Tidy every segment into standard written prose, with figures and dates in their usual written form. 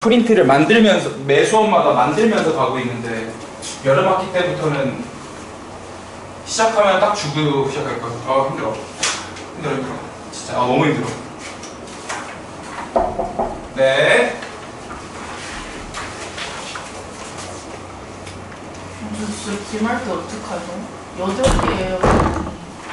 프린트를 만들면서 매 수업마다 만들면서 가고 있는데 여름 학기 때부터는 시작하면 딱 주고 시작할 거야. 아 힘들어. 힘들어. 진짜 너무 힘들어. 네. 진짜 기말 때 어떡하죠? 8개예요.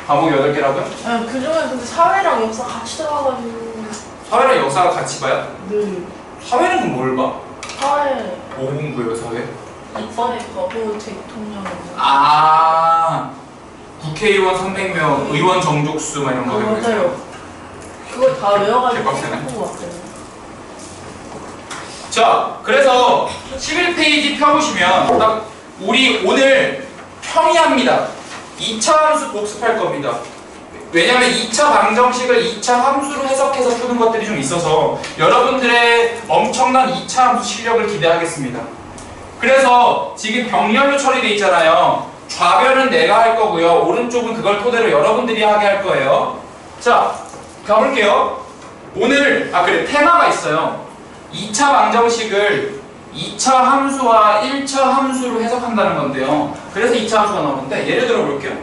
과목 8개라고요? 네, 그중에 근데 사회랑 역사 같이 들어가가지고. 사회랑 역사가 같이 봐요? 네. 사회는 그럼 뭘 봐? 사회. 뭐 공부예요 사회? 이번에 거부 대통령. 아 국회의원 300명, 의원 정족수 막 이런 거 외우고 있어요? 맞아요. 그걸 다 외워가지고 개빡세네. 해본 것 같아요. 자, 그래서 11페이지 펴보시면 딱 우리 오늘 평이합니다. 2차 함수 복습할 겁니다. 왜냐면 2차 방정식을 2차 함수로 해석해서 푸는 것들이 좀 있어서 여러분들의 엄청난 2차 함수 실력을 기대하겠습니다. 그래서 지금 병렬로 처리되어 있잖아요. 좌변은 내가 할 거고요. 오른쪽은 그걸 토대로 여러분들이 하게 할 거예요. 자, 가볼게요. 오늘 그래 테마가 있어요. 2차 방정식을 2차 함수와 1차 함수로 해석한다는 건데요. 그래서 2차 함수가 나오는데 예를 들어 볼게요.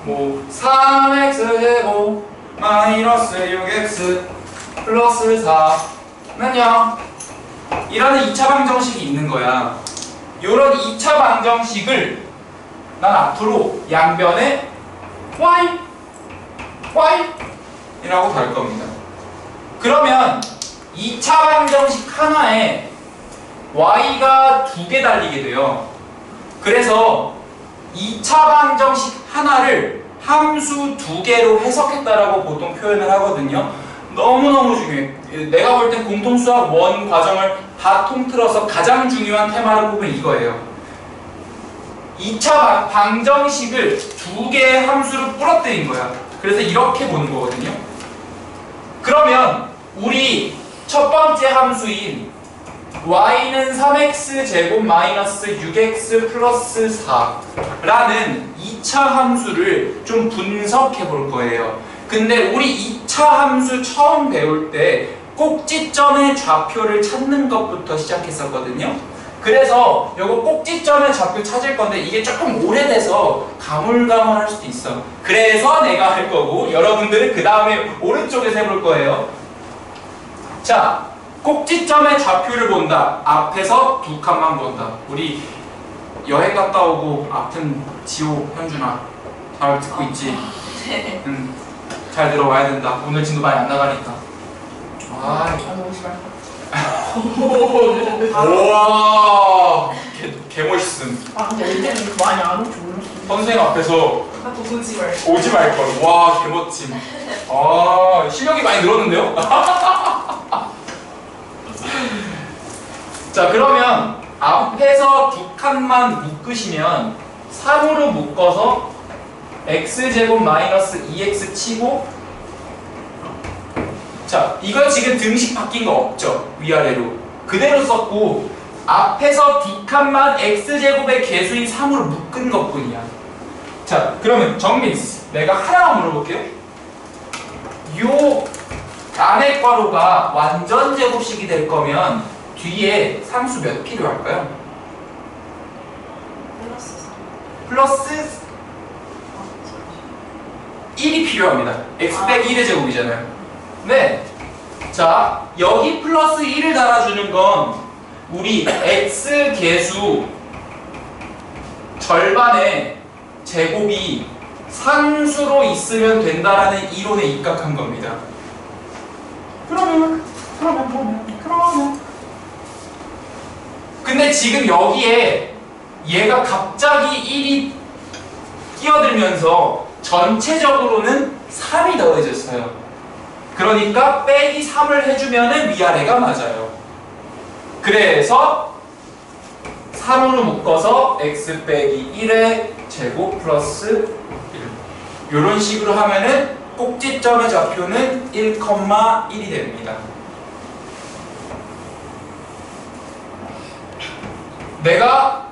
뭐 3x제곱 마이너스 6x 플러스 4는요 이라는 2차 방정식이 있는 거야. 이런 2차 방정식을 난 앞으로 양변에 y 이라고 달 겁니다. 그러면 2차 방정식 하나에 y가 2개 달리게 돼요. 그래서 2차 방정식 하나를 함수 2개로 해석했다라고 보통 표현을 하거든요. 너무너무 중요해. 내가 볼 땐 공통수학 1 과정을 다 통틀어서 가장 중요한 테마를 꼽은 이거예요. 2차 방정식을 2개의 함수로 부러뜨린 거야. 그래서 이렇게 보는 거거든요. 그러면 우리 첫 번째 함수인 y는 3x제곱 마이너스 6x 플러스 4라는 2차 함수를 좀 분석해 볼 거예요. 근데 우리 2차 함수 처음 배울 때 꼭지점의 좌표를 찾는 것부터 시작했었거든요. 그래서 이거 꼭지점의 좌표 찾을 건데 이게 조금 오래돼서 가물가물할 수도 있어. 그래서 내가 할 거고 여러분들은 그 다음에 오른쪽에서 해볼 거예요. 자, 꼭지점의 좌표를 본다. 앞에서 두 칸만 본다. 우리 여행 갔다 오고 아픈 지호 현준아 잘 듣고 있지? 네. 잘 들어와야 된다. 오늘 진도 많이 안 나가니까. 오지 말고. 우와 개멋있음. 근데 이제는 많이 안 올지 몰랐어. 선생님 앞에서 또 오지 말고. 오지 말걸. 와 개멋짐. 실력이 많이 늘었는데요? 자, 그러면 앞에서 두 칸만 묶으시면 3으로 묶어서 x제곱 마이너스 2x 치고, 자, 이거 지금 등식 바뀐 거 없죠? 위아래로 그대로 썼고 앞에서 두 칸만 x제곱의 개수인 3으로 묶은 것 뿐이야. 자, 그러면 정민스 내가 하나만 물어볼게요. 요 안의 괄호가 완전 제곱식이 될 거면 뒤에 상수 몇 필요할까요? 플러스 1이 필요합니다. x 빼기 1의 제곱이잖아요. 네. 자, 여기 플러스 1을 달아주는 건 우리 x 개수 절반의 제곱이 상수로 있으면 된다라는 이론에 입각한 겁니다. 그러면 근데 지금 여기에 얘가 갑자기 1이 끼어들면서 전체적으로는 3이 더해졌어요. 그러니까 빼기 3을 해주면은 위아래가 맞아요. 그래서 3으로 묶어서 x 빼기 1의 제곱 플러스 1 이런 식으로 하면은 꼭지점의 좌표는 1,1이 됩니다. 내가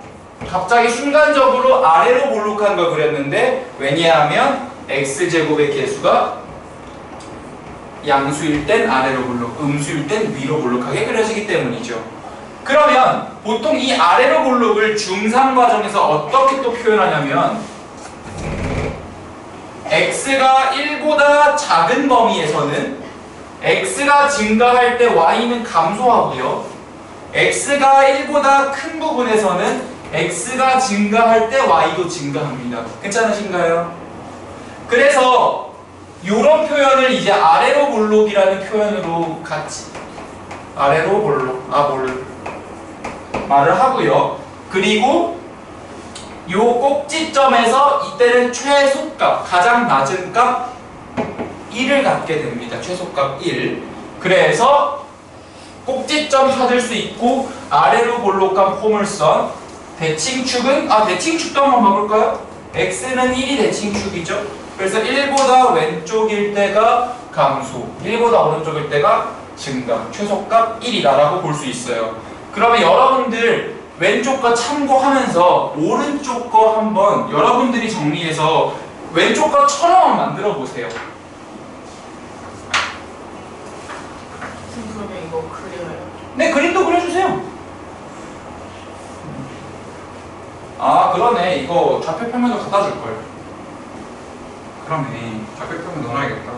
갑자기 순간적으로 아래로 볼록한 걸 그렸는데 왜냐하면 x제곱의 개수가 양수일 땐 아래로 볼록, 음수일 땐 위로 볼록하게 그려지기 때문이죠. 그러면 보통 이 아래로 볼록을 중3 과정에서 어떻게 또 표현하냐면 x가 1보다 작은 범위에서는 x가 증가할 때 y는 감소하고요. x가 1보다 큰 부분에서는 x가 증가할 때 y도 증가합니다. 괜찮으신가요? 그래서 이런 표현을 이제 아래로 볼록이라는 표현으로 같이 아래로 볼록, 말을 하고요. 그리고 요 꼭지점에서 이때는 최소값, 가장 낮은 값 1을 갖게 됩니다. 최소값 1. 그래서 꼭지점 찾을 수 있고 아래로 볼록한 포물선 대칭축은 대칭축도 한번 봐볼까요? x는 1이 대칭축이죠. 그래서 1보다 왼쪽일 때가 감소, 1보다 오른쪽일 때가 증가, 최소값 1이다라고 볼 수 있어요. 그러면 여러분들 왼쪽 거 참고하면서 오른쪽 거 한번 여러분들이 정리해서 왼쪽 거처럼 만들어 보세요. 그러면 이거 그려요? 네, 그림도 그려주세요. 아, 그러네. 이거 좌표평면도 갖다 줄걸. 그러네. 좌표평면 넣어놔야겠다.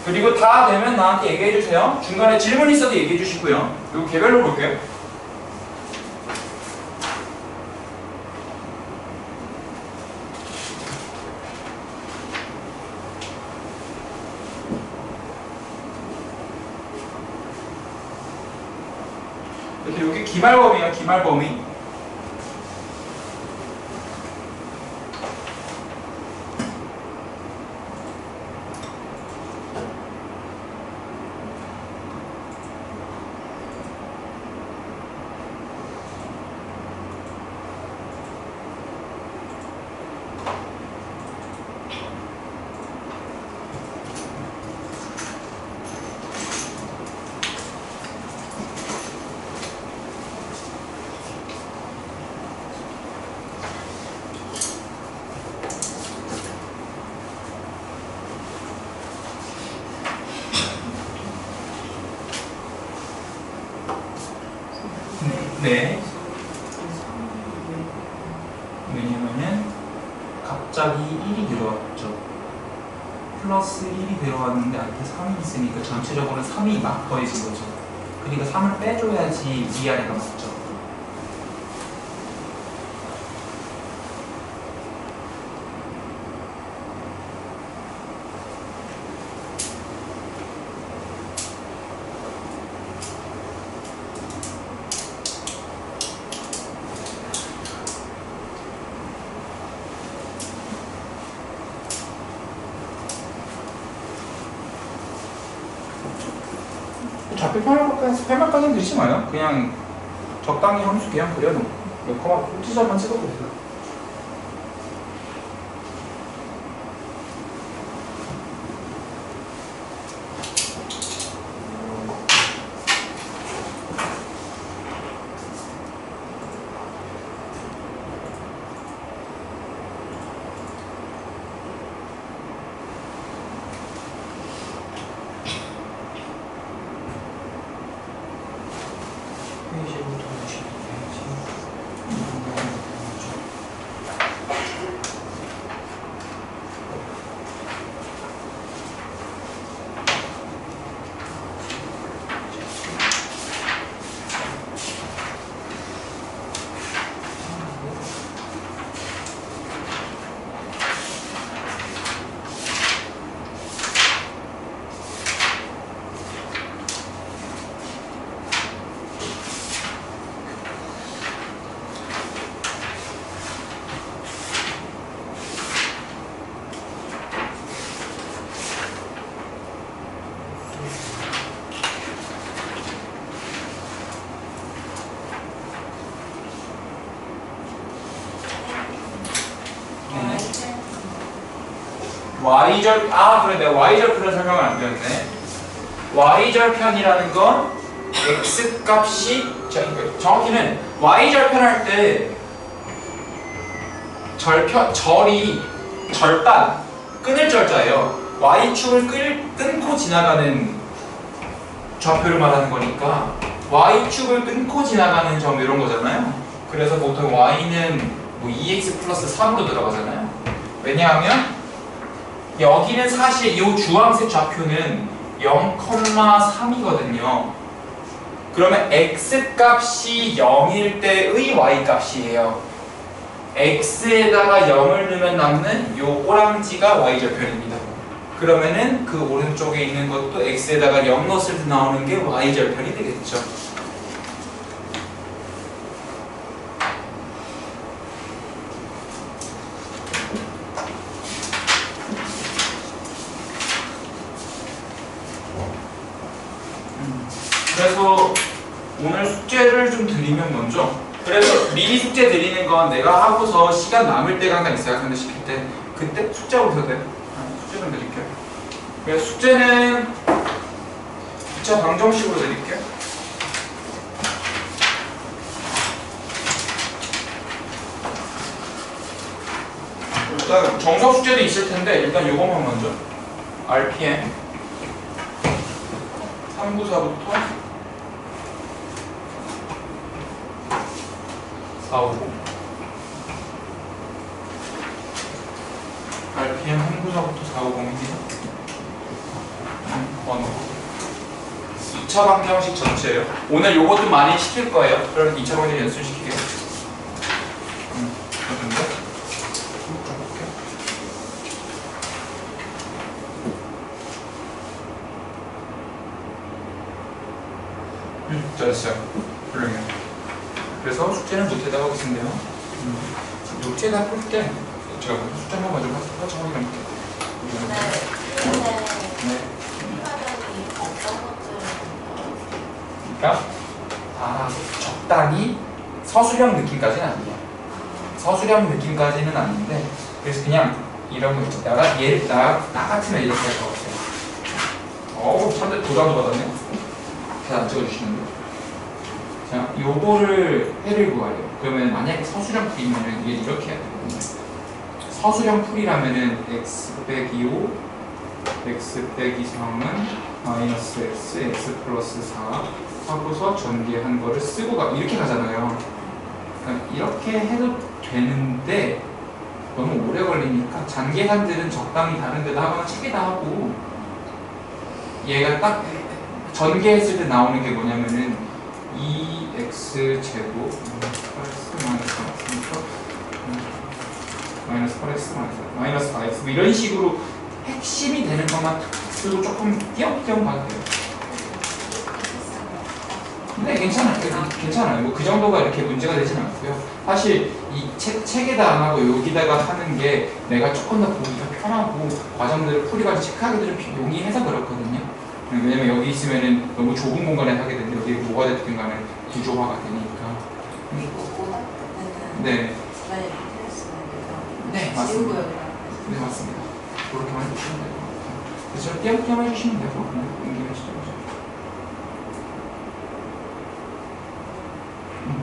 그리고 다 되면 나한테 얘기해주세요. 중간에 질문 있어도 얘기해주시고요. 그리고 개별로 볼게요. 이렇게 여기 기말범위야, 기말범위. 네. 왜냐면은 갑자기 1이 들어왔죠. 플러스 1이 들어왔는데 앞에 3이 있으니까 전체적으로 3이 막 더해진 거죠. 그러니까 3을 빼줘야지 위아래가 맞죠. 좌표 평면까지는 드리지 마요. 그냥 적당히 함수 그냥 그려놓고 몇 컴마 꼭지점만 찍어보세요. Y절, 그래, 내가 Y절편을 설명을 안 드렸네. Y절편이라는 건 X값이, 정확히는 Y절편 할 때 절이 절단, 끊을 절자예요. y축을 끊고 지나가는 좌표를 말하는 거니까 y축을 끊고 지나가는 점 이런 거잖아요. 그래서 보통 y는 뭐 2x 플러스 3으로 들어가잖아요. 왜냐하면 여기는 사실 이 주황색 좌표는 0,3이거든요. 그러면 x 값이 0일 때의 y 값이에요. x에다가 0을 넣으면 남는 이 오랑지가 y 절편입니다. 그러면은 그 오른쪽에 있는 것도 x에다가 0 넣었을 때 나오는 게 y 절편이 되겠죠. 그래서 오늘 숙제를 좀 드리면 먼저, 그래서 미리 숙제 드리는 건 내가 하고서 시간 남을 때가 항상 있어요. 학생들 시킬 때 그때 숙제 오셔도 돼요. 숙제 좀 드릴게요. 그래서 숙제는 2차 방정식으로 드릴게요. 일단 정석 숙제도 있을 텐데 일단 요것만 먼저 RPM 394부터 450 RPM 394부터 450입니다. 번호 2차 방정식 전체예요. 오늘 요것도 많이 시킬 거예요. 그럼 2차 방정식 연습시키게. 잘했어요. 훌륭해요. 그래서 숙제는 노트에다가 하겠습니다. 노트에다 풀 때 제가 숙제 한번 먼저 같이 확인해볼게요. 네. 그러니까 적당히 서술형 느낌까지는 아니에요. 서술형 느낌까지는 아닌데 그래서 그냥 이런 거 있죠. 나 같으면 이렇게 할 것 같아요. 어우, 사람들 도장도 받았네. 잘 안 찍어주시는데. 자, 요거를 해를 구하래요. 그러면 만약에 서술형 풀이면 이게 이렇게 해야 되거든요. 서술형 풀이라면은 x 빼기 5, x 빼기 3은 마이너스 x, x 플러스 4 하고서 전개한 거를 쓰고 이렇게 가잖아요. 그러니까 이렇게 해도 되는데 너무 오래 걸리니까 잔계산들은 적당히 다른 데다 하거나 책에다 하고 얘가 딱 전개했을 때 나오는 게 뭐냐면은 2x 제곱 마이너스 8x 마이너스 4x 뭐 이런 식으로 핵심이 되는 것만 쓰고 조금 띄엄띄엄 봐도 돼요. 네, 괜찮아요. 뭐 그 정도가 이렇게 문제가 되진 않고요. 사실 이 책에다 안 하고 여기다가 하는 게 내가 조금 더 보기가 편하고 과정들을 풀이가 체크하기도 좀 용이해서 그렇거든요. 왜냐면 여기 있으면은 너무 좁은 공간에 하게 되는데 여기 뭐가 됐든 간에 구조화가 되니까. 네. 네, 맞습니다. 네, 맞습니다. 그렇게만 해주시면 될 것 같아요. 그래서 띄엄띄엄 해주시면 되고, 옮기시죠.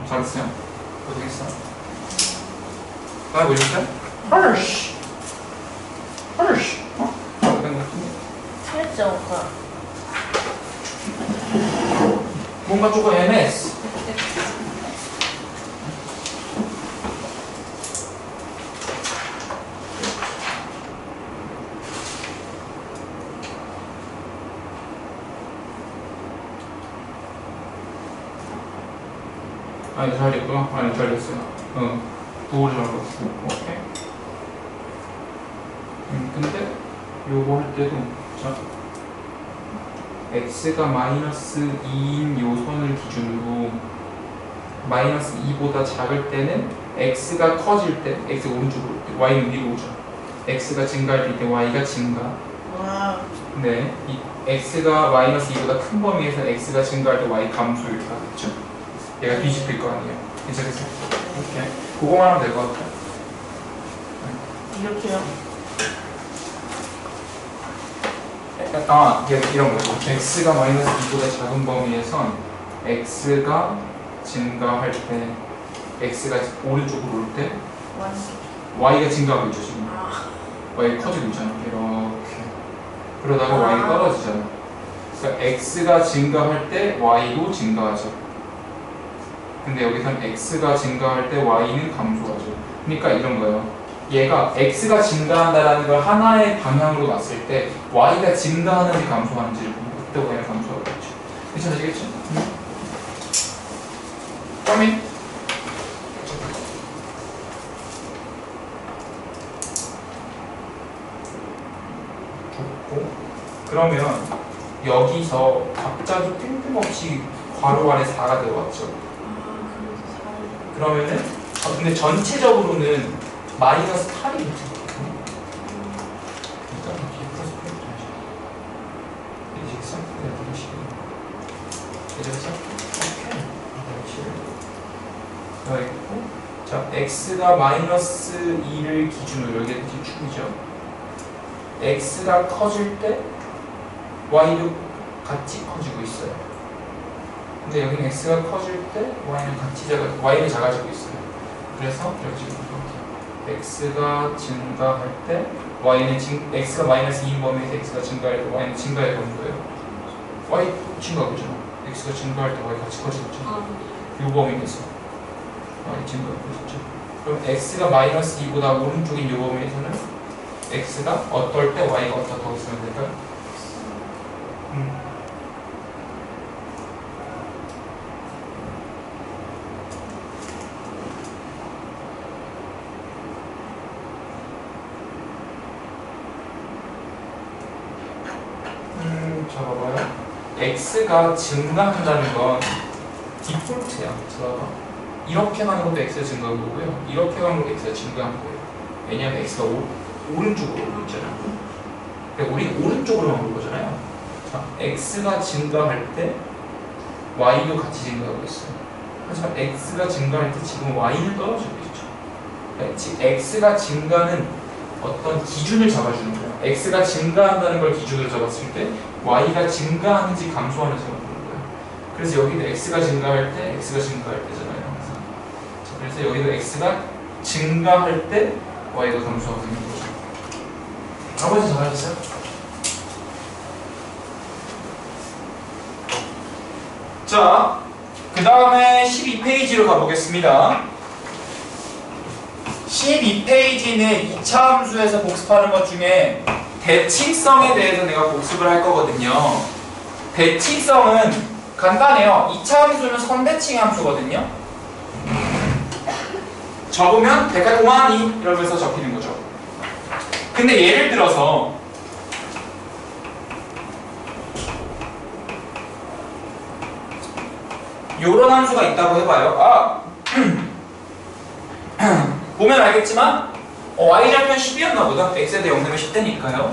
잘했어요. 고생했어. 다음에 보셨어요? 헐쉬! 어떤 것 같은데? 틀렸죠, 오빠. 뭔가 조금 애매했어. 아니, 잘 됐구나. 아니, 잘 됐어요. 도어를 잘 봤어. 오케이. 근데 요거 할 때도 자 x가 마이너스 2인 요 선을 기준으로 마이너스 2보다 작을 때는 x가 커질 때 x 오른쪽으로 올 때 y는 위로 오죠. x가 증가할 때 y가 증가. 네, 이 x가 마이너스 2보다 큰 범위에서 x가 증가할 때 y 감소 이렇게 하겠죠. 얘가 뒤집힐 거 아니에요. 괜찮겠어요? 이렇게 그거만 하면 될 것 같아요. 이렇게요? 이런 거죠. x가 마이너스 2보다 작은 범위에선 x가 증가할 때 x가 오른쪽으로 올 때 y가 증가하고 있죠 지금. y 커지고 있잖아. 이렇게. 그러다가 y가 떨어지잖아. 그러니까 x가 증가할 때 y도 증가하죠. 근데 여기서는 x가 증가할 때 y는 감소하죠. 그러니까 이런 거예요. 얘가 x가 증가한다라는 걸 하나의 방향으로 놨을 때 y가 증가하는지 감소하는지를 보면 그때 y가 감소하겠죠. 괜찮으시겠죠? 그러면 좋고 그러면 여기서 갑자기 뜬금없이 괄호 안에 4가 들어왔죠. 그러면은 근데 전체적으로는 마이너스 8이 붙거든요. 일단 뒤에 플러스 8이 붙어야죠. 이해되겠어? 이해되겠어? 오케이. 있고 자, x가 마이너스 2를 기준으로 여기가 축이죠. x가 커질 때 y도 같이 커지고 있어요. 근데 여기는 x가 커질 때 y는 작아지고 있어요. 그래서 여기 지금 이렇게 x가 증가할 때 x가 마이너스 2인 범위에서 x가 증가할 때 y는 증가해 보는 거예요. y 증가하고 있잖아. x가 증가할 때 y 같이 커지고 있잖아. 이 범위에서 y 증가하고 있죠. 그럼 x가 마이너스 2보다 오른쪽인 이 범위에서는 x가 어떨 때 y가 어떻게 더 있으면 될까요? 자 봐봐요. x가 증가한다는 건 디폴트야. 자 봐봐. 이렇게 가는 것도 x가 증가한 거고요. 이렇게 가는 것도 x가 증가한 거예요. 왜냐하면 x가 오른쪽으로 오고 있잖아요. 그러니까 우리 오른쪽으로만 볼 거잖아요. 자, x가 증가할 때 y도 같이 증가하고 있어요. 하지만 x가 증가할 때 지금 y는 떨어지고 있죠. 그러니까 x가 증가는 어떤 기준을 잡아주는 거예요. x가 증가한다는 걸 기준으로 잡았을 때 y가 증가하는지 감소하는지가 보는 거예요. 그래서 여기도 x가 증가할 때 x가 증가할 때잖아요. 항상. 자, 그래서 여기도 x가 증가할 때 y가 감소하고 있는 거죠. 아버지 잘하셨어요? 자, 그 다음에 12페이지로 가보겠습니다. 12페이지는 2차 함수에서 복습하는 것 중에 대칭성에 대해서 내가 복습을 할 거거든요. 대칭성은 간단해요. 2차 함수는 선대칭 함수거든요. 적으면 대괄 동안이 이러면서 적히는 거죠. 근데 예를 들어서 요런 함수가 있다고 해봐요. 보면 알겠지만 y좌표는 10이었나 보다. x에 대해 0되면 10대니까요.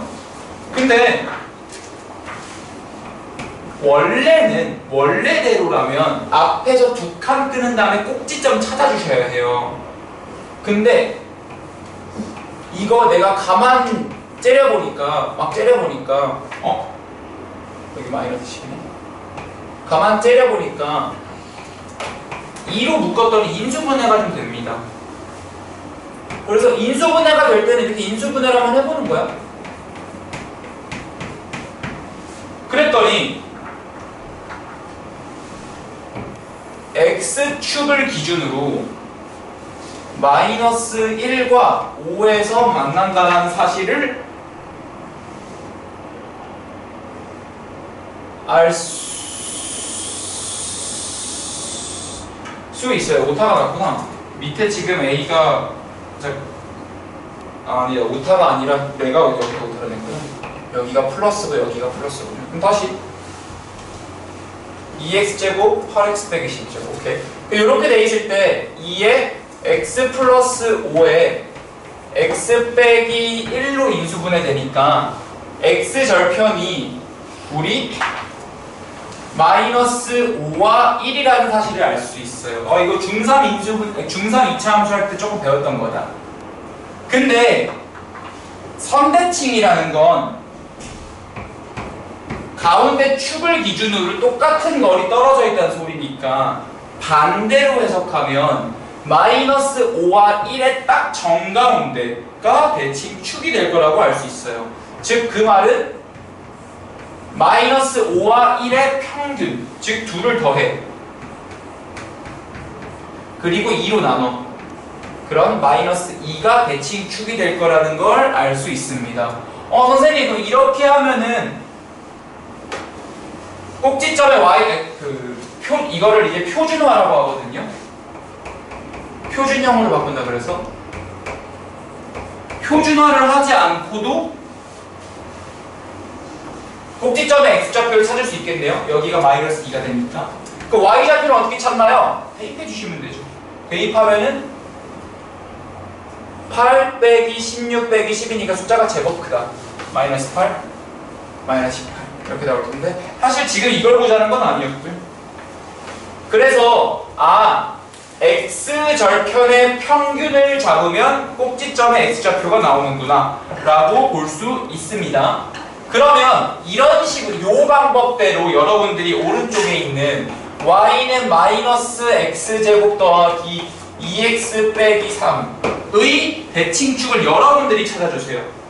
근데 원래대로라면 앞에서 두 칸 뜨는 다음에 꼭지점 찾아주셔야 해요. 근데 이거 내가 가만 째려보니까 여기 마이너스 10이네. 가만 째려보니까 2로 묶었더니 인수분해가 좀 됩니다. 그래서 인수분해가 될 때는 이렇게 인수분해를 한번 해보는 거야. 그랬더니 x축을 기준으로 마이너스 1과 5에서 만난다는 사실을 알 수 있어요. 오타가 났구나. 밑에 지금 a가 아니야, 오타가 아니라 내가 여기다 오타를 냈구나. 여기가 플러스고 여기가 플러스군요. 그럼 다시 2x제곱 8x 빼기 10제곱. 오케이. 이렇게 돼 있을 때 2에 x 플러스 5에 x 빼기 1로 인수분해 되니까 x 절편이 우리 마이너스 5와 1이라는 사실을 알 수 있어요. 이거 중3 2차 함수 할 때 조금 배웠던 거다. 근데 선대칭이라는 건 가운데 축을 기준으로 똑같은 거리 떨어져 있다는 소리니까 반대로 해석하면 마이너스 5와 1의 딱 정가운데가 대칭축이 될 거라고 알 수 있어요. 즉 그 말은 마이너스 5와 1의 평균, 즉 2를 더해. 그리고 2로 나눠. 그럼 마이너스 2가 대칭축이 될 거라는 걸 알 수 있습니다. 선생님, 그럼 이렇게 하면은 꼭지점의 y, 이거를 이제 표준화라고 하거든요. 표준형으로 바꾼다 그래서 표준화를 하지 않고도 꼭지점의 x좌표를 찾을 수 있겠네요. 여기가 마이너스 2가 되니까. 그 y좌표를 어떻게 찾나요? 대입해 주시면 되죠. 대입하면은 8 빼기 16 빼기 10이니까 숫자가 제법 크다. 마이너스 8, 마이너스 18 이렇게 나올 텐데 사실 지금 이걸 보자는 건 아니었고요. 그래서 x절편의 평균을 잡으면 꼭지점의 x좌표가 나오는구나 라고 볼 수 있습니다. 그러면 이런 식으로 이 방법대로 여러분들이 오른쪽에 있는 y는 마이너스 x제곱 더하기 2x 빼기 3의 대칭축을 여러분들이 찾아주세요.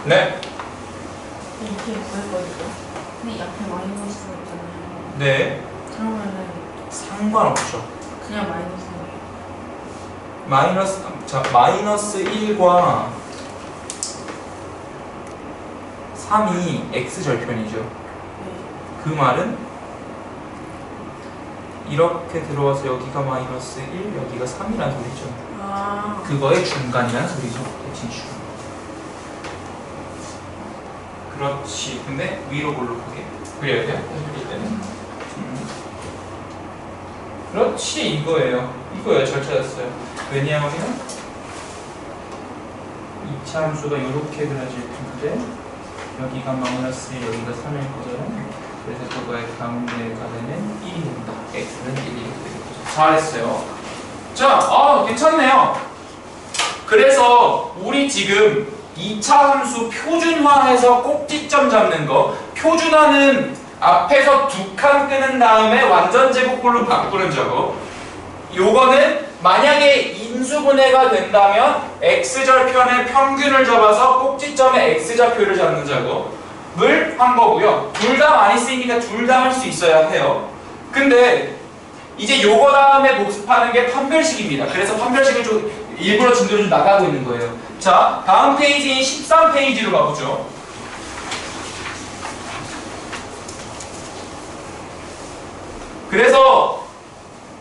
네. 이렇게 구했거든요. 근데 옆에 마이너스가 있잖아요. 네. 그러면은 상관없죠. 그냥 마이너스 1과 3이 x절편이죠. 그 말은 이렇게 들어와서 여기가 마이너스 1, 여기가 3이란 소리죠. 그거의 중간이란 소리죠. 대칭축. 그렇지. 근데 위로 볼록하게 그려야 돼요. 해줄 때는. 그렇지. 이거예요. 잘 찾았어요. 왜냐하면 2차 함수가 이렇게 그려질 텐데 여기가 마이너스 1, 여기가 3일 거잖아요. 그래서 그거의 가운데가 되는 1이 된다. x는 1이 되겠죠. 잘했어요. 자, 괜찮네요. 그래서 우리 지금 2차 함수 표준화해서 꼭지점 잡는 거, 표준화는 앞에서 2칸 끄는 다음에 완전 제곱꼴로 바꾸는 작업. 요거는 만약에 인수분해가 된다면 x절편의 평균을 잡아서 꼭지점의 x좌표를 잡는 작업을 한 거고요. 둘 다 많이 쓰이니까 둘 다 할 수 있어야 해요. 근데 이제 요거 다음에 복습하는 게 판별식입니다. 그래서 판별식을 좀 일부러 진도를 좀 나가고 있는 거예요. 자, 다음 페이지인 13페이지로 가보죠. 그래서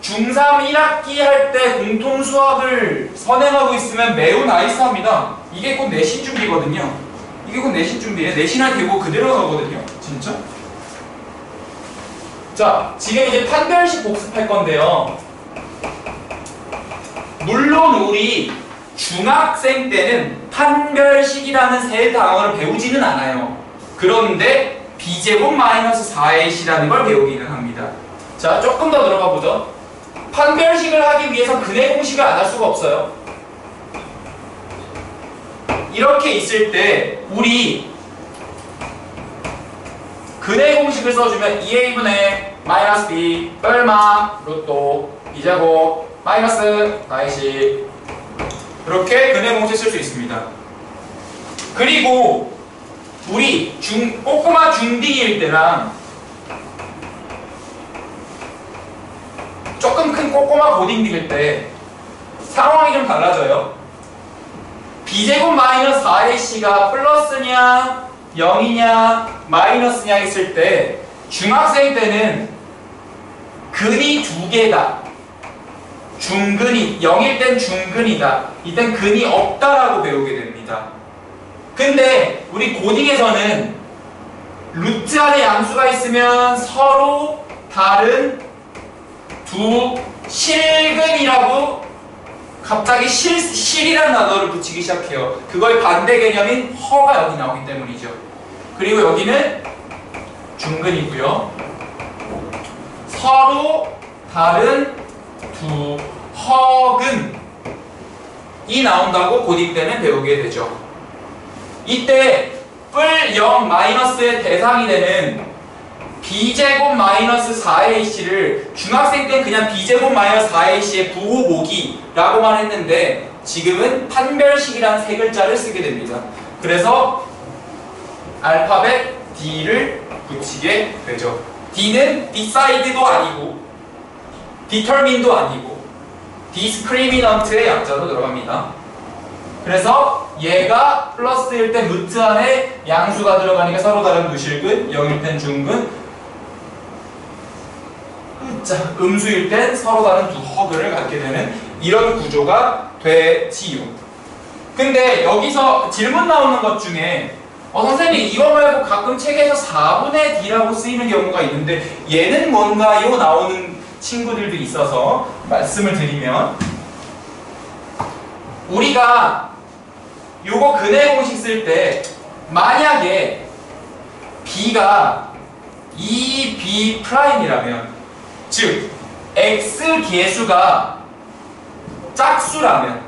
중3 1학기 할 때 공통 수학을 선행하고 있으면 매우 나이스합니다. 이게 곧 내신 준비거든요. 이게 곧 내신 준비예요. 내신할 계고 그대로 가거든요. 진짜. 자, 지금 이제 판별식 복습할 건데요. 물론 우리 중학생 때는 판별식이라는 새 단어를 배우지는 않아요. 그런데 b제곱 마이너스 4ac라는 걸 배우기는 합니다. 자, 조금 더 들어가 보죠. 판별식을 하기 위해서 근해 공식을 안 할 수가 없어요. 이렇게 있을 때 우리 근해 공식을 써주면 2a분의 마이너스 b 얼마 로또 b제곱 마이너스 4ac 이렇게 근해 공식 쓸 수 있습니다. 그리고 우리 꼬꼬마 중딩일 때랑 조금 큰 꼬꼬마 고딩딩일 때 상황이 좀 달라져요. b제곱 마이너스 4ac가 플러스냐 0이냐 마이너스냐 했을 때 중학생 때는 근이 두 개다. 중근이 0일 땐 중근이다. 이땐 근이 없다라고 배우게 됩니다. 근데 우리 고딩에서는 루트 안에 양수가 있으면 서로 다른 두 실근이라고 갑자기 실이라는 단어를 붙이기 시작해요. 그거의 반대 개념인 허가 여기 나오기 때문이죠. 그리고 여기는 중근이고요. 서로 다른 두 허근이 나온다고 고2 때는 배우게 되죠. 이때 뿔 0 마이너스의 대상이 되는 b제곱 마이너스 4ac를 중학생 때는 그냥 b제곱 마이너스 4ac의 부호보기라고만 했는데 지금은 판별식이라는 세 글자를 쓰게 됩니다. 그래서 알파벳 D를 붙이게 되죠. D는 decide도 아니고 determine도 아니고 discriminant의 약자로 들어갑니다. 그래서 얘가 플러스일 때 루트 안에 양수가 들어가니까 서로 다른 무실근, 0일 땐 중근, 음수일 땐 서로 다른 두 허근을 갖게 되는 이런 구조가 되지요. 근데 여기서 질문 나오는 것 중에 선생님 이거 말고 가끔 책에서 4분의 D라고 쓰이는 경우가 있는데 얘는 뭔가요? 나오는 친구들도 있어서 말씀을 드리면 우리가 요거 근해 공식 쓸 때 만약에 B가 2B'이라면 즉 X 계수가 짝수라면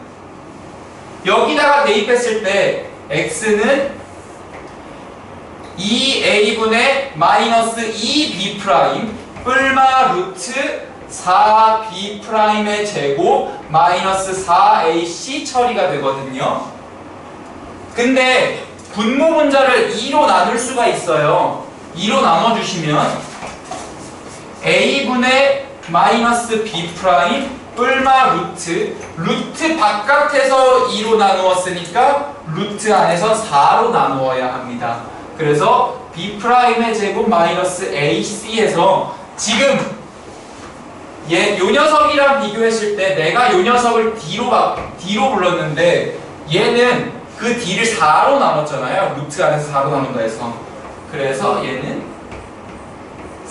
여기다가 대입했을 때 X는 2A분의 마이너스 2B' 뿔마 루트 4B'의 제곱 마이너스 4AC 처리가 되거든요. 근데 분모 분자를 2로 나눌 수가 있어요. 2로 나눠주시면 A분의 마이너스 B' 뿔마 루트 바깥에서 2로 나누었으니까 루트 안에서 4로 나누어야 합니다. 그래서 B'의 제곱 마이너스 AC에서 지금 요 녀석이랑 비교했을 때 내가 요 녀석을 D로 불렀는데 얘는 그 D를 4로 나눴잖아요. 루트 안에서 4로 나눈다 해서. 그래서 얘는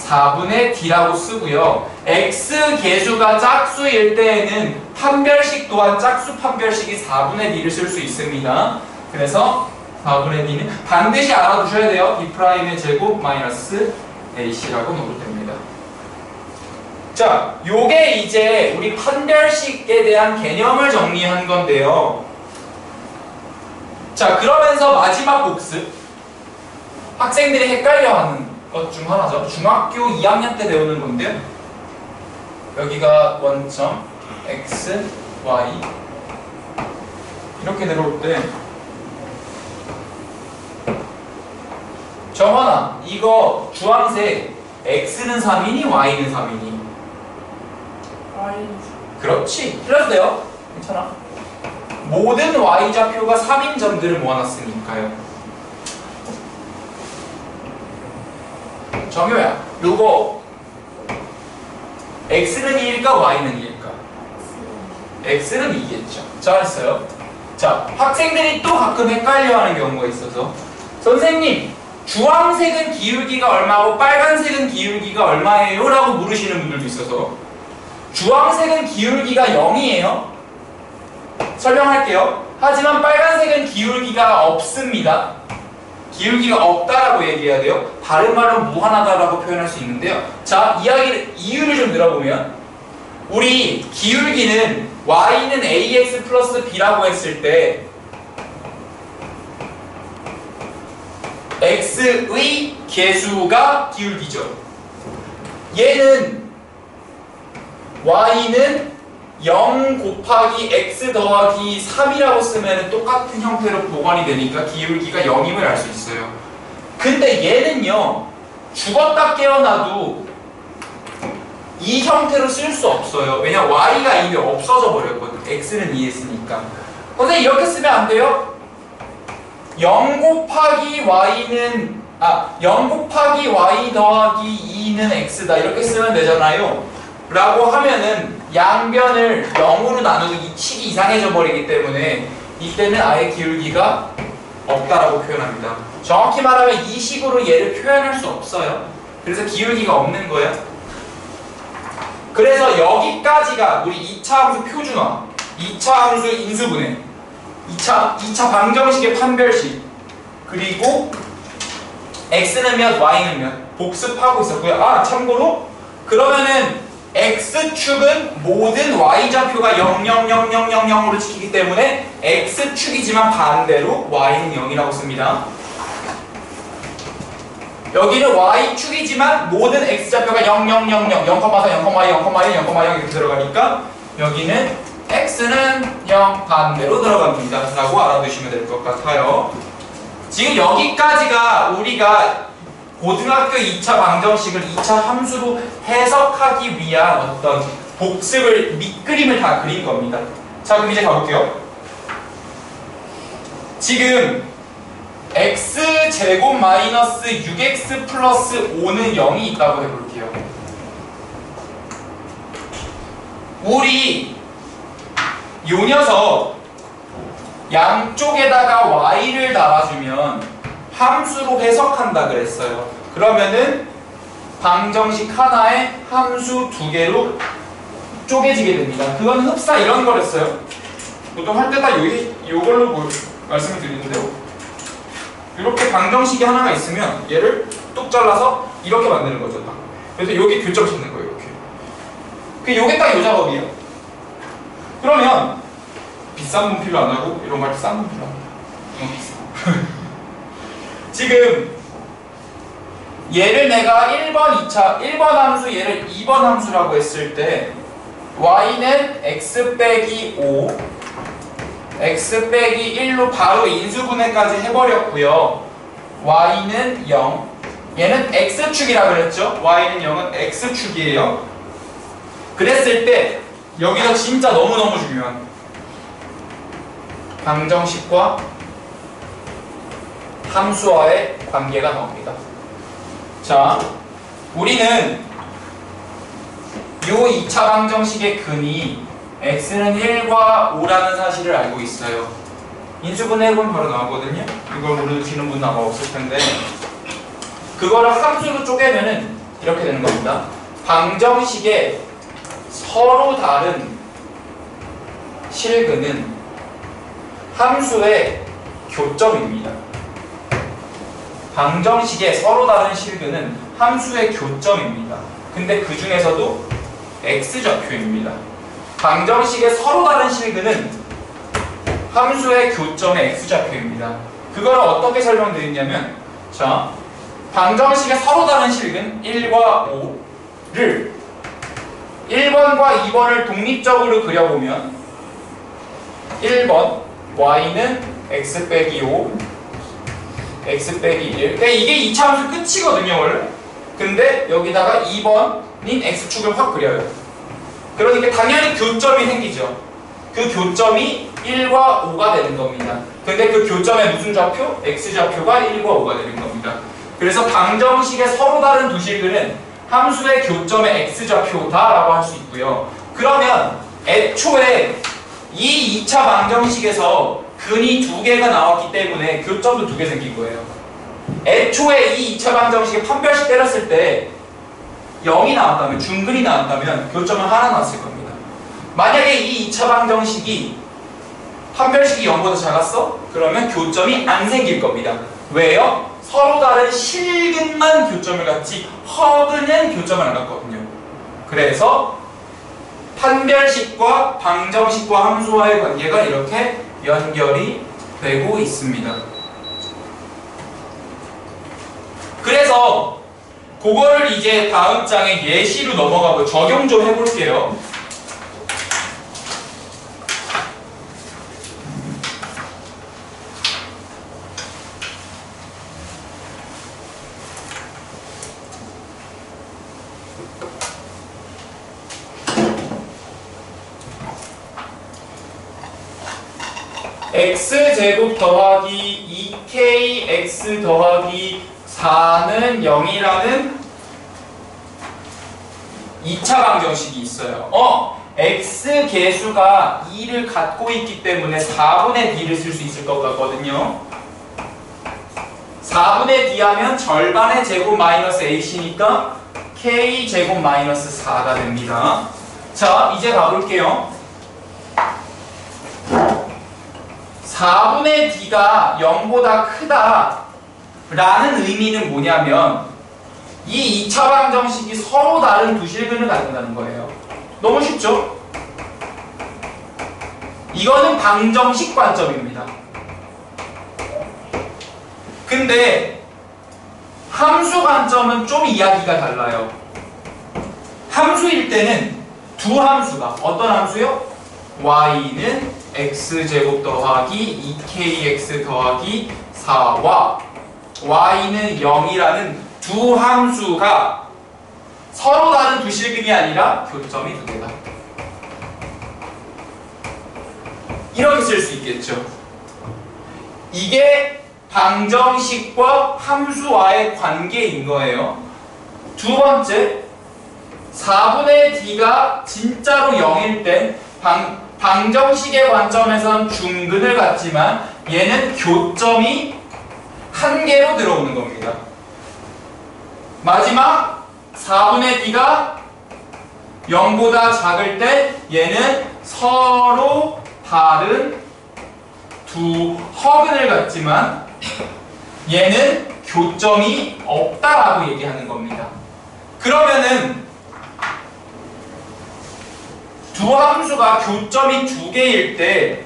4분의 D라고 쓰고요. X 계수가 짝수일 때에는 판별식 또한 짝수 판별식이 4분의 D를 쓸 수 있습니다. 그래서 4분의 D는 반드시 알아두셔야 돼요. B'의 제곱 마이너스 AC라고 놓을 됩니다. 자, 요게 이제 우리 판별식에 대한 개념을 정리한 건데요. 자, 그러면서 마지막 복습. 학생들이 헷갈려하는 것 중 하나죠. 중학교 2학년 때 배우는 건데요. 여기가 원점 x, y 이렇게 내려올 때 정원아, 이거 주황색 x는 3이니 y는 3이니? 그렇지. 틀려도 돼요. 괜찮아. 모든 y좌표가 3인 점들을 모아놨으니까요. 정효야, 요거 x는 2일까 y는 2일까? x는 2겠죠. 잘했어요. 자, 학생들이 또 가끔 헷갈려하는 경우가 있어서 선생님, 주황색은 기울기가 얼마고 빨간색은 기울기가 얼마예요? 라고 물으시는 분들도 있어서 주황색은 기울기가 0이에요. 설명할게요. 하지만 빨간색은 기울기가 없습니다. 기울기가 없다라고 얘기해야 돼요. 다른 말로 무한하다라고 표현할 수 있는데요. 자, 이유를 좀 들어보면 우리 기울기는 y는 ax 플러스 b라고 했을 때 x의 계수가 기울기죠. 얘는 y는 0 곱하기 x 더하기 3이라고 쓰면 똑같은 형태로 복원이 되니까 기울기가 0임을 알 수 있어요. 근데 얘는요, 죽었다 깨어나도 이 형태로 쓸 수 없어요. 왜냐면 y가 이미 없어져 버렸거든. x는 2 했으니까. 선생님 이렇게 쓰면 안 돼요? 0 곱하기 y 더하기 2는 x다. 이렇게 쓰면 되잖아요. 라고 하면은 양변을 0으로 나누고 이 식이 이상해져 버리기 때문에 이때는 아예 기울기가 없다라고 표현합니다. 정확히 말하면 이 식으로 얘를 표현할 수 없어요. 그래서 기울기가 없는 거예요. 그래서 여기까지가 우리 2차 함수 표준화, 2차 함수 인수분해, 2차 방정식의 판별식, 그리고 x는 몇, y는 몇 복습하고 있었고요. 아, 참고로 그러면은 x축은 모든 y좌표가 0, 0, 0, 0, 0, 0으로 지키기 때문에 x축이지만 반대로 y는 0이라고 씁니다. 여기는 y축이지만 모든 x좌표가 0, 0, 0, 0, 0,4, 0,2, 0,1, 0,0 이렇게 들어가니까 여기는 x는 0 반대로 들어갑니다 라고 알아두시면 될 것 같아요. 지금 여기까지가 우리가 고등학교 2차 방정식을 2차 함수로 해석하기 위한 어떤 복습을, 밑그림을 다 그린 겁니다. 자, 그럼 이제 가볼게요. 지금 x제곱 마이너스 6x 플러스 5는 0이 있다고 해볼게요. 우리 요 녀석 양쪽에다가 y를 달아주면 함수로 해석한다 그랬어요. 그러면은 방정식 하나에 함수 두 개로 쪼개지게 됩니다. 그건 흡사 이런 거랬어요. 보통 할 때 다 요걸로 말씀을 드리는데요. 이렇게 방정식이 하나가 있으면 얘를 뚝 잘라서 이렇게 만드는 거죠. 딱. 그래서 여기 교점 찾는 거예요. 이렇게. 요게 딱 요 작업이에요. 그러면 비싼 분필로 안 하고 이런 거 할 때 싼 분필로 합니다. 너무 비싸. 지금 얘를 내가 1번 함수 얘를 2번 함수라고 했을 때 y는 x 빼기 5 x 빼기 1로 바로 인수분해까지 해버렸고요. y는 0 얘는 x축이라 그랬죠. y는 0은 x축이에요. 그랬을 때 여기서 진짜 너무너무 중요한 방정식과 함수와의 관계가 나옵니다. 자, 우리는 요 2차 방정식의 근이 x는 1과 5라는 사실을 알고 있어요. 인수분해해보면 바로 나오거든요. 이걸 모르시는 분은 아마 없을 텐데 그거를 함수로 쪼개면은 이렇게 되는 겁니다. 방정식의 서로 다른 실근은 함수의 교점입니다. 방정식의 서로 다른 실근은 함수의 교점입니다. 근데 그 중에서도 x좌표입니다. 방정식의 서로 다른 실근은 함수의 교점의 x좌표입니다. 그걸 어떻게 설명드리냐면, 자, 방정식의 서로 다른 실근 1과 5를 1번과 2번을 독립적으로 그려보면 1번 y는 x 빼기 5 x 빼기 1 그러니까 이게 2차 함수 끝이거든요 원래. 근데 여기다가 2번인 x축을 확 그려요. 그러니까 당연히 교점이 생기죠. 그 교점이 1과 5가 되는 겁니다. 근데 그 교점의 무슨 좌표? x좌표가 1과 5가 되는 겁니다. 그래서 방정식의 서로 다른 두 실근은 함수의 교점의 x좌표다라고 할 수 있고요. 그러면 애초에 이 2차 방정식에서 근이 두 개가 나왔기 때문에 교점도 두 개 생긴 거예요. 애초에 이 2차 방정식에 판별식 때렸을 때 0이 나왔다면, 중근이 나왔다면 교점은 하나 나왔을 겁니다. 만약에 이 2차 방정식이 판별식이 0보다 작았어? 그러면 교점이 안 생길 겁니다. 왜요? 서로 다른 실근만 교점을 갖지 허근은 교점을 안 갖거든요. 그래서 판별식과 방정식과 함수와의 관계가 이렇게 연결이 되고 있습니다. 그래서 그거를 이제 다음 장에 예시로 넘어가고 적용 좀 해볼게요. x제곱 더하기 2kx 더하기 4는 0이라는 2차 방정식이 있어요. x 개수가 2를 갖고 있기 때문에 4분의 d를 쓸 수 있을 것 같거든요. 4분의 d 하면 절반의 제곱 마이너스 ac니까 k제곱 마이너스 4가 됩니다. 자, 이제 가볼게요. 4분의 d가 0보다 크다 라는 의미는 뭐냐면 이 2차 방정식이 서로 다른 두 실근을 갖는다는 거예요. 너무 쉽죠? 이거는 방정식 관점입니다. 근데 함수 관점은 좀 이야기가 달라요. 함수일 때는 두 함수가 어떤 함수요? y는 x제곱 더하기 2kx 더하기 4와 y는 0이라는 두 함수가 서로 다른 두 실근이 아니라 교점이 두 개다. 이렇게 쓸 수 있겠죠. 이게 방정식과 함수와의 관계인 거예요. 두 번째, 4분의 d가 진짜로 0일 땐 방정식의 관점에선 중근을 갖지만 얘는 교점이 한 개로 들어오는 겁니다. 마지막 4분의 d가 0보다 작을 때 얘는 서로 다른 두 허근을 갖지만 얘는 교점이 없다라고 얘기하는 겁니다. 그러면은 두 함수가 교점이 두 개일 때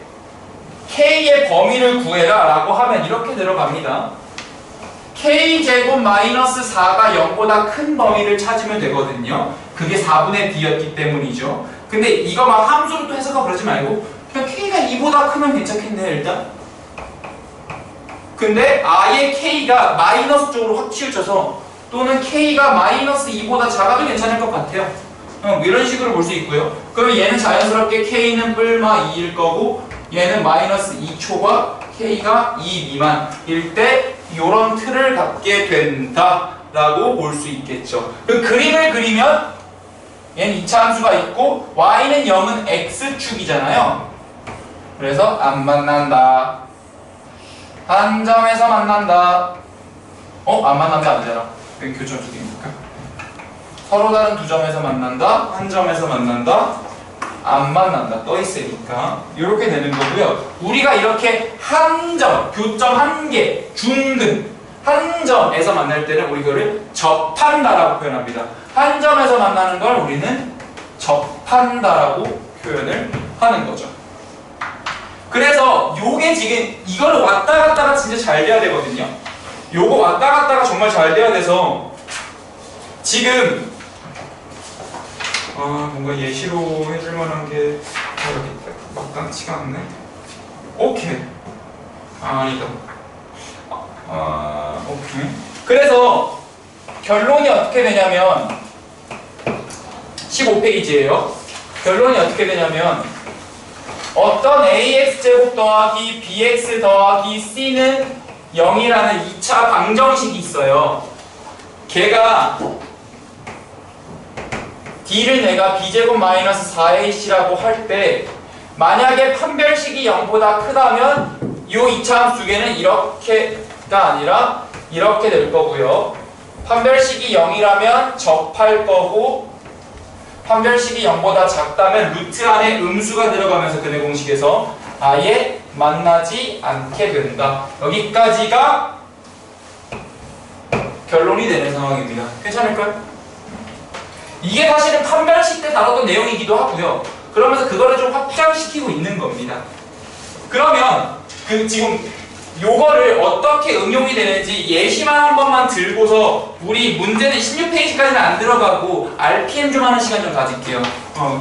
k의 범위를 구해라 라고 하면 이렇게 들어갑니다. k제곱 마이너스 4가 0보다 큰 범위를 찾으면 되거든요. 그게 4분의 d였기 때문이죠. 근데 이거 막 함수로 또 해석하고 그러지 말고 그냥 k가 2보다 크면 괜찮겠네 일단. 근데 아예 k가 마이너스 쪽으로 확 치우쳐서 또는 k가 마이너스 2보다 작아도 괜찮을 것 같아요. 이런 식으로 볼 수 있고요. 그러면 얘는 자연스럽게 k는 뿔마 2일 거고 얘는 마이너스 2초과 k가 2 미만일 때 이런 틀을 갖게 된다라고 볼 수 있겠죠. 그 그림을 그리면 얘는 2차 함수가 있고 y는 0은 x축이잖아요. 그래서 안 만난다. 한 점에서 만난다. 안 만난다 안 되잖아. 여기 교점 두 개니까. 서로 다른 두 점에서 만난다. 한 점에서 만난다. 안 만난다. 떠 있으니까. 이렇게 되는 거고요. 우리가 이렇게 한 점, 교점 한 개, 중근 한 점에서 만날 때는 우리 그거를 접한다라고 표현합니다. 한 점에서 만나는 걸 우리는 접한다라고 표현을 하는 거죠. 그래서 요게 지금 이거를 왔다 갔다가 진짜 잘 돼야 되거든요. 요거 왔다 갔다가 정말 잘 돼야 돼서 지금 뭔가 예시로 해줄 만한 게 마땅치가 않네. 오케이. 아니다. 오케이. 그래서 결론이 어떻게 되냐면 15페이지예요. 결론이 어떻게 되냐면 어떤 ax제곱 더하기 bx 더하기 c는 0이라는 2차 방정식이 있어요. 걔가 d를 내가 b제곱 마이너스 4ac라고 할 때 만약에 판별식이 0보다 크다면 이 2차 함수 두 개는 이렇게가 아니라 이렇게 될 거고요. 판별식이 0이라면 접할 거고 판별식이 0보다 작다면 루트 안에 음수가 들어가면서 근해 공식에서 아예 만나지 않게 된다. 여기까지가 결론이 되는 상황입니다. 괜찮을까요? 이게 사실은 판별식 때 다뤘던 내용이기도 하고요. 그러면서 그거를 좀 확장시키고 있는 겁니다. 그러면 지금 요거를 어떻게 응용이 되는지 예시만 한 번만 들고서 우리 문제는 16페이지까지는 안 들어가고 RPM 좀 하는 시간 좀 가질게요.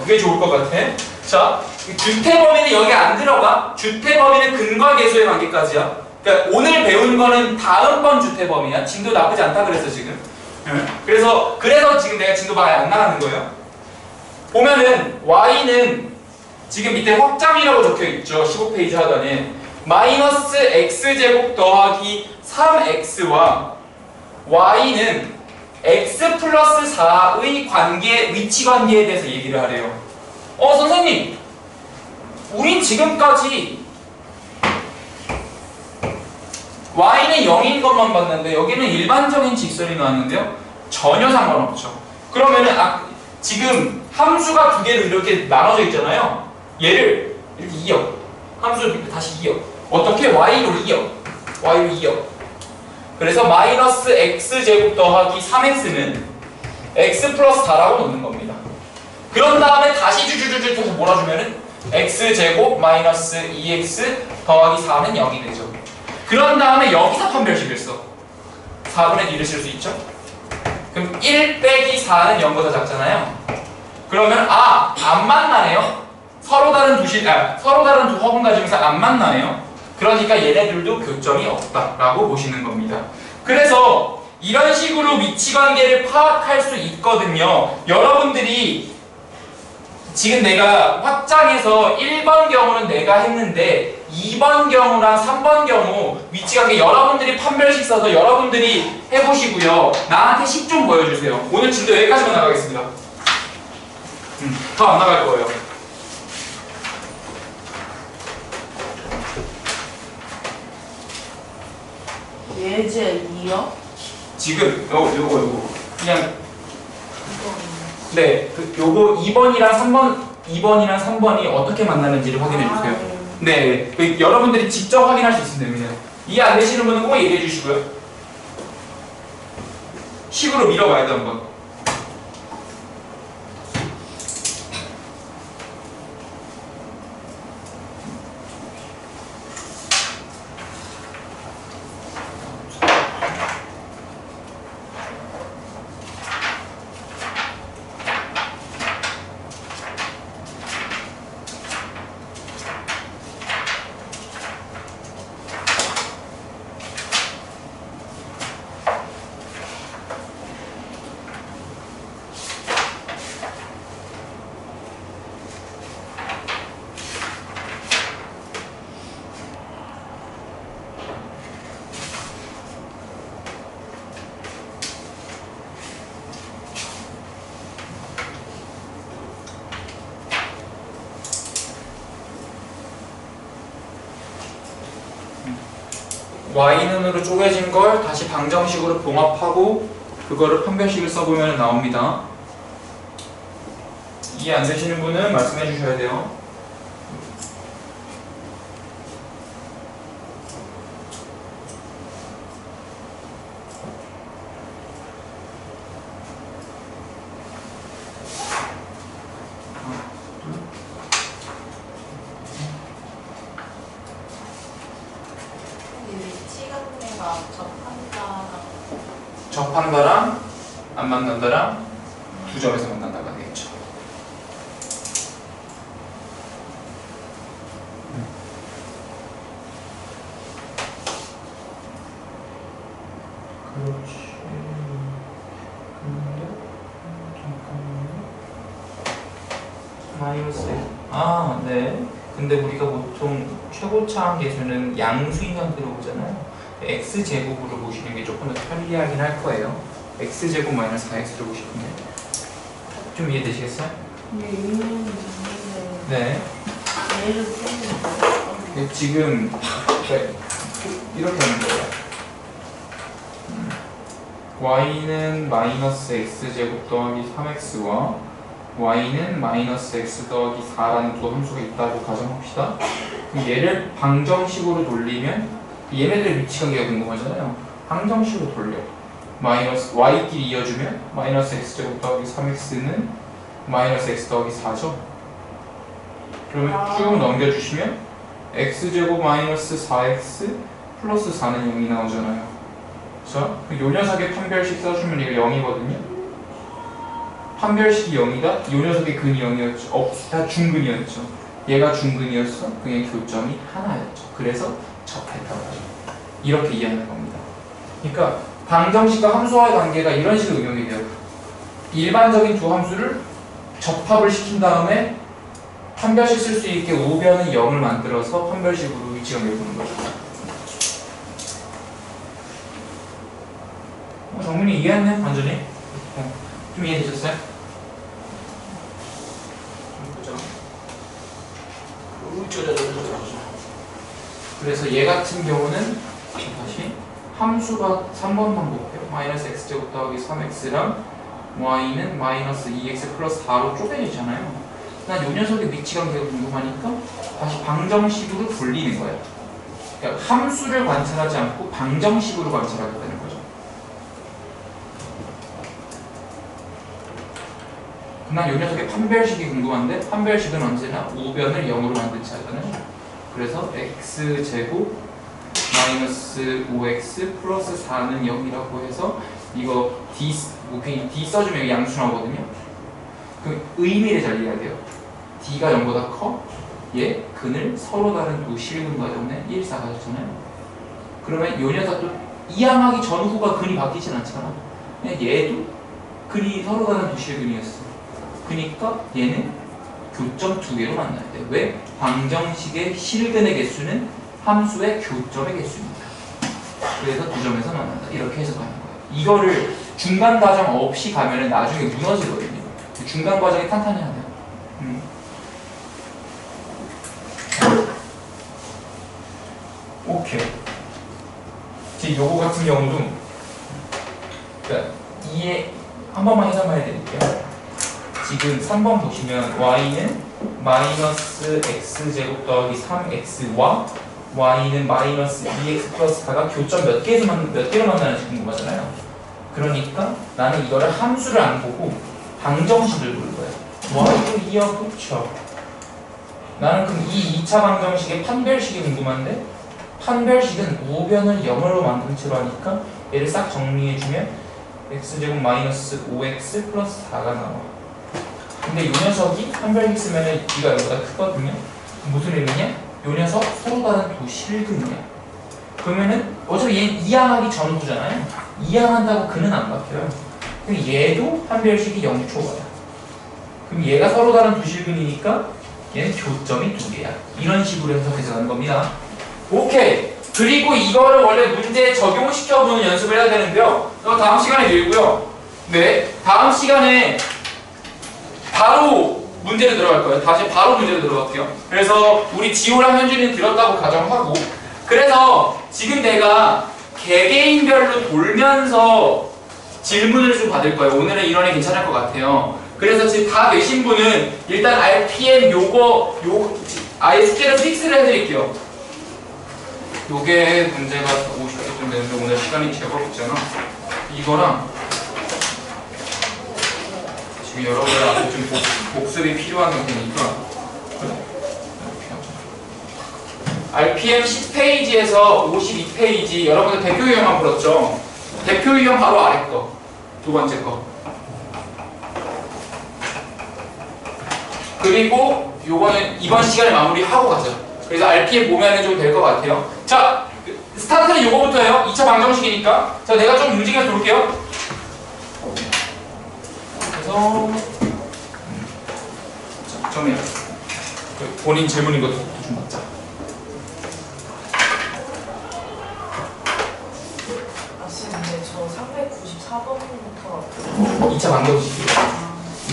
그게 좋을 것 같아. 자, 주태 범위는 여기 안 들어가. 주태 범위는 근과 계수의 관계까지야. 그러니까 오늘 배운 거는 다음번 주태 범위야. 진도 나쁘지 않다 그랬어 지금. 그래서 지금 내가 진도 많이 안 나가는 거예요. 보면은 y는 지금 밑에 확장이라고 적혀있죠. 15페이지 하단에 마이너스 x제곱 더하기 3x와 y는 x 플러스 4의 관계, 위치 관계에 대해서 얘기를 하래요. 선생님, 우린 지금까지 y는 0인 것만 봤는데 여기는 일반적인 직선이 나왔는데요? 전혀 상관없죠. 그러면은 지금 함수가 두 개로 이렇게 나눠져 있잖아요. 얘를 이렇게 이어. 함수를 다시 이어. 어떻게? y로 이어. y로 이어. 그래서 마이너스 x제곱 더하기 3x는 x 플러스 4라고 놓는 겁니다. 그런 다음에 다시 주주주주 해서 몰아주면은 x제곱 마이너스 2x 더하기 4는 0이 되죠. 그런 다음에 여기서 판별식을 써. 4분의 1을 쓸 수 있죠. 그럼 1 빼기 4는 0보다 작잖아요. 그러면 안 만나네요. 서로 다른 두 화분 가지면서 안 만나네요. 그러니까 얘네들도 교점이 없다라고 보시는 겁니다. 그래서 이런 식으로 위치관계를 파악할 수 있거든요. 여러분들이 지금 내가 확장해서 1번 경우는 내가 했는데 2번 경우랑 3번 경우 위치관계 여러분들이 판별식 써서 여러분들이 해보시고요. 나한테 식 좀 보여주세요. 오늘 진도 여기까지만 나가겠습니다. 더 안 나갈 거예요. 예제 2요? 지금 요거 그냥 네, 요거 2번이랑 3번이 어떻게 만나는지를 확인해 주세요. 네, 여러분들이 직접 확인할 수 있으면 됩니다. 이해 안 되시는 분은 꼭 얘기해 주시고요. 식으로 밀어봐야 돼 한번. y는으로 쪼개진 걸 다시 방정식으로 봉합하고 그거를 판별식을 써보면 나옵니다. 이해 안 되시는 분은 말씀해 주셔야 돼요. 접한다랑 안 만난다랑 두 점에서 만난다가 되겠죠. 그렇지. 근데 잠깐만요. 마이너스 네. 근데 우리가 보통 최고차항 계수는 양수인 형태로 보잖아요. x제곱으로 보시는 게 조금 더 편리하긴 할 거예요. x제곱 마이너스 4x로 보시는데 좀 이해되시겠어요? 네. 네, 지금 이렇게 하는 거예요. y는 마이너스 x제곱 더하기 3x와 y는 마이너스 x 더하기 4라는 두 함수가 있다고 가정합시다. 그럼 얘를 방정식으로 돌리면 얘네들의 위치관계가 궁금하잖아요. 방정식으로 돌려. 마이너스 y끼리 이어주면 마이너스 x제곱 더하기 3x는 마이너스 x 더하기 4죠. 그러면 쭉 넘겨주시면 x제곱 마이너스 4x 플러스 4는 0이 나오잖아요. 그쵸? 요 녀석의 판별식 써주면 이거 0이거든요. 판별식이 0이다? 요 녀석의 근이 0이었죠. 다 중근이었죠. 얘가 중근이었어. 그게 교점이 하나였죠. 그래서 접했다고 하죠. 이렇게 이해하는 겁니다. 그러니까 방정식과 함수와의 관계가 이런 식으로 응용이 돼요. 일반적인 두 함수를 접합을 시킨 다음에 판별식 쓸 수 있게 우변의 0을 만들어서 판별식으로 위치관계를 보는 거죠. 정민이 이해했네? 완전히? 좀 이해되셨어요? 그래서 얘 같은 경우는 다시 함수가 3번만 볼게요. 마이너스 x제곱 더하기 3x랑 y는 마이너스 2x 플러스 4로 쪼개지잖아요. 난 요 녀석의 위치가 계속 궁금하니까 다시 방정식으로 돌리는 거야. 그러니까 함수를 관찰하지 않고 방정식으로 관찰하겠다는 거죠. 난 요 녀석의 판별식이 궁금한데 판별식은 언제나 우변을 0으로 만들지 않잖아요. 그래서 x제곱 마이너스 5x 플러스 4는 0이라고 해서 이거 그냥 d 써주면 양수 나오거든요. 그 의미를 잘 이해해야 돼요. d가 0보다 커? 얘 근을 서로 다른 두 실근 과정에 1, 4 가졌잖아요. 그러면 요 녀석도 이항하기 전후가 근이 바뀌진 않잖아. 그냥 얘도 근이 서로 다른 두 실근이었어. 그러니까 얘는 교점 두 개로 만나야 돼. 왜? 방정식의 실근의 개수는 함수의 교점의 개수입니다. 그래서 두 점에서 만난다. 이렇게 해석하는 거예요. 이거를 중간 과정 없이 가면은 나중에 무너지거든요. 중간 과정이 탄탄해야 돼요. 오케이. 지금 요거 같은 경우도 그러니까 이해 한 번만 해석만 해드릴게요. 지금 3번 보시면 y는 마이너스 x제곱 더하기 3x와 y는 마이너스 2x 플러스 4가 교점 몇 개로 만나는지 궁금하잖아요. 그러니까 나는 이거를 함수를 안 보고 방정식을 볼 거야. y도 이어 붙여. 나는 그럼 이 2차 방정식의 판별식이 궁금한데 판별식은 우변을 0으로 만든 채로 하니까 얘를 싹 정리해주면 x제곱 마이너스 5x 플러스 4가 나와. 근데 요 녀석이 판별식 쓰면은 이가 이거보다 크거든요. 무슨 의미냐? 요 녀석 서로 다른 두 실근이야. 그러면은 어차피 얘는 이항하기 전후잖아요. 이항한다고 근은 안 바뀌어요. 그럼 얘도 판별식이 0초가야. 그럼 얘가 서로 다른 두 실근이니까 얘는 교점이 두 개야. 이런 식으로 해석해서 가는 겁니다. 오케이. 그리고 이거를 원래 문제에 적용시켜보는 연습을 해야 되는데요. 이거 다음 시간에 밀고요. 네. 다음 시간에 바로 문제로 들어갈 거예요. 다시 바로 문제로 들어갈게요. 그래서 우리 지호랑 현준이는 들었다고 가정하고, 그래서 지금 내가 개개인별로 돌면서 질문을 좀 받을 거예요. 오늘은 이런 애 괜찮을 것 같아요. 그래서 지금 다 되신 분은 일단 RPM 요거 아예 숙제를 픽스를 해드릴게요. 요게 문제가 50개쯤 되는데 오늘 시간이 제법 있잖아. 이거랑 지금 여러분들한테 좀 복습이 필요한 상태니까 RPM 10페이지에서 52페이지 여러분들 대표 유형만 풀었죠? 대표 유형 바로 아래 거, 두 번째 거. 그리고 요거는 이번 시간에 마무리하고 가죠. 그래서 RPM 보면은 좀 될 것 같아요. 자, 스타트는 요거부터예요. 2차 방정식이니까. 자, 내가 좀 움직여서 볼게요. 그래서 자, 정리해요. 본인 질문인 것도 좀 맞자. 아, 쌤, 근데 저 394번부터 2차 방정식이에요.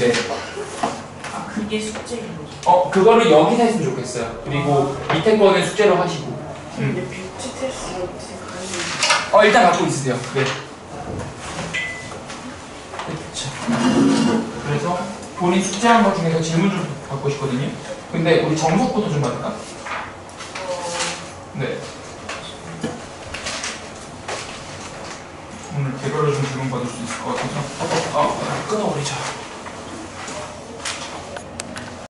네. 아, 그게 숙제인 거죠? 그거를 여기서 했으면 좋겠어요. 그리고 밑에 거는 숙제로 하시고. 근데 뷰티 테스트 어떻게 가야 일단 갖고 있으세요. 네. 그쵸. 그래서 본인 숙제한 것 중에서 질문 좀 받고 싶거든요. 근데 우리 정석부터 좀 받을까?